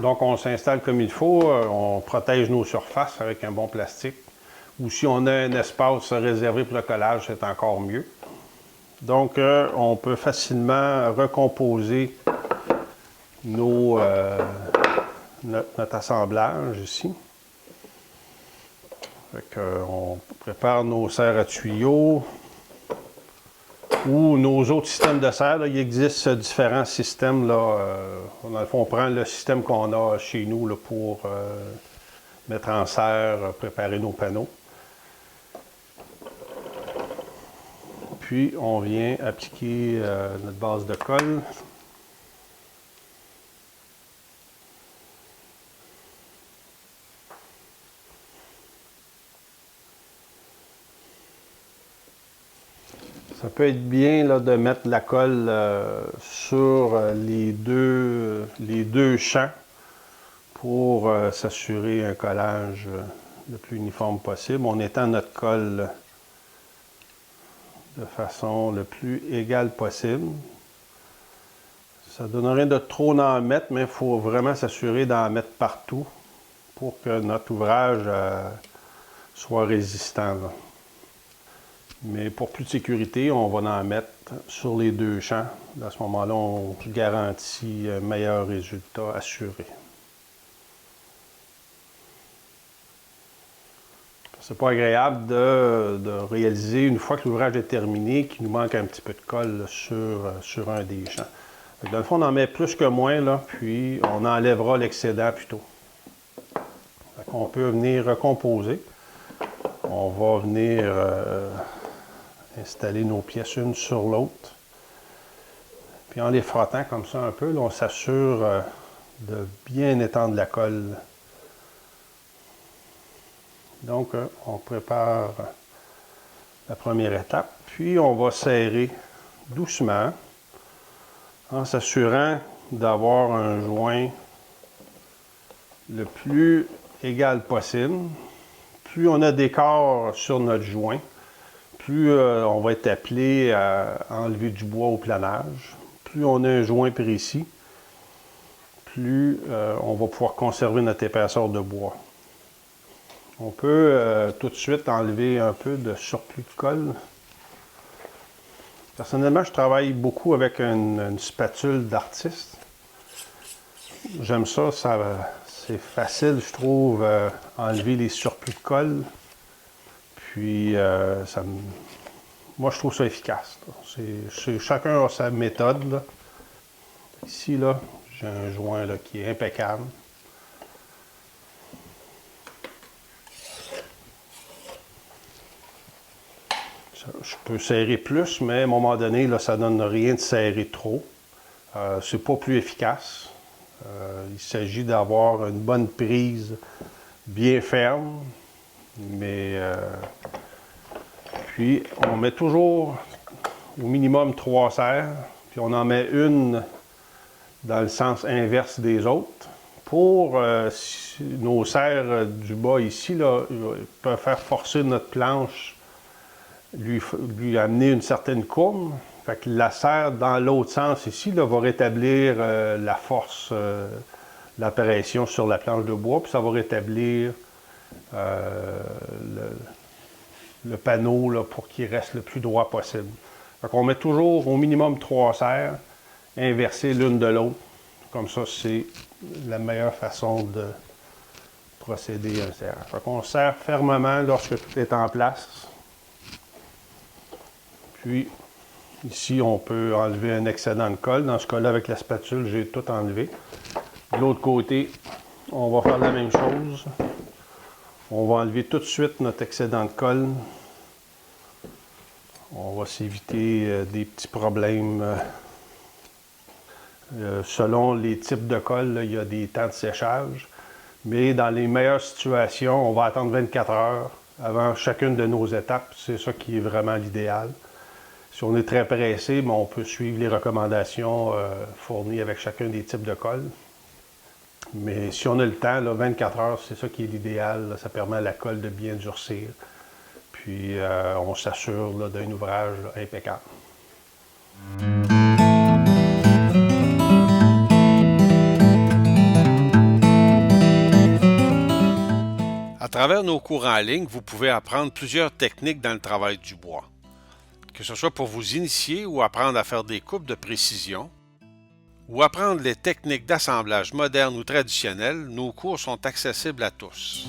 Donc, on s'installe comme il faut. On protège nos surfaces avec un bon plastique. Ou si on a un espace réservé pour le collage, c'est encore mieux. Donc, on peut facilement recomposer notre assemblage ici. On prépare nos serres à tuyaux ou nos autres systèmes de serre. Là, il existe différents systèmes. Là, dans le fond, on prend le système qu'on a chez nous là, pour mettre en serre, préparer nos panneaux. Puis, on vient appliquer notre base de colle. Ça peut être bien là, de mettre la colle sur les deux champs pour s'assurer un collage le plus uniforme possible. On étend notre colle de façon le plus égale possible. Ça ne donne rien de trop en mettre, mais il faut vraiment s'assurer d'en mettre partout pour que notre ouvrage soit résistant. Là. Mais pour plus de sécurité, on va en mettre sur les deux champs. À ce moment-là, on garantit un meilleur résultat assuré. C'est pas agréable de réaliser, une fois que l'ouvrage est terminé, qu'il nous manque un petit peu de colle sur un des champs. Dans le fond, on en met plus que moins, là, puis on enlèvera l'excédent plus tôt. On peut venir recomposer. On va venir installer nos pièces une sur l'autre. Puis en les frottant comme ça un peu, là, on s'assure de bien étendre la colle. Donc, on prépare la première étape, puis on va serrer doucement en s'assurant d'avoir un joint le plus égal possible. Plus on a d'écart sur notre joint, plus on va être appelé à enlever du bois au planage. Plus on a un joint précis, plus on va pouvoir conserver notre épaisseur de bois. On peut tout de suite enlever un peu de surplus de colle. Personnellement, je travaille beaucoup avec une spatule d'artiste. J'aime ça, c'est facile, je trouve, enlever les surplus de colle. Puis, moi, je trouve ça efficace. Chacun a sa méthode. Là. Ici, là, j'ai un joint là, qui est impeccable. Je peux serrer plus, mais à un moment donné, là, ça ne donne rien de serrer trop. C'est pas plus efficace. Il s'agit d'avoir une bonne prise bien ferme. Mais puis, on met toujours au minimum 3 serres. Puis, on en met une dans le sens inverse des autres. Pour nos serres du bas ici, là, peuvent faire forcer notre planche, lui amener une certaine courbe. Fait que la serre dans l'autre sens ici là, va rétablir la force, la pression sur la planche de bois, puis ça va rétablir le panneau là, pour qu'il reste le plus droit possible. Fait qu'on met toujours au minimum 3 serres, inversées l'une de l'autre. Comme ça, c'est la meilleure façon de procéder à un serrage. Fait qu'on serre fermement lorsque tout est en place. Puis, ici, on peut enlever un excédent de colle. Dans ce cas-là, avec la spatule, j'ai tout enlevé. De l'autre côté, on va faire la même chose. On va enlever tout de suite notre excédent de colle. On va s'éviter des petits problèmes. Selon les types de colle, là, il y a des temps de séchage. Mais dans les meilleures situations, on va attendre 24 heures avant chacune de nos étapes. C'est ça qui est vraiment l'idéal. Si on est très pressé, on peut suivre les recommandations fournies avec chacun des types de colle. Mais si on a le temps, là, 24 heures, c'est ça qui est l'idéal. Ça permet à la colle de bien durcir. Puis on s'assure d'un ouvrage là, impeccable. À travers nos cours en ligne, vous pouvez apprendre plusieurs techniques dans le travail du bois. Que ce soit pour vous initier ou apprendre à faire des coupes de précision, ou apprendre les techniques d'assemblage modernes ou traditionnelles, nos cours sont accessibles à tous.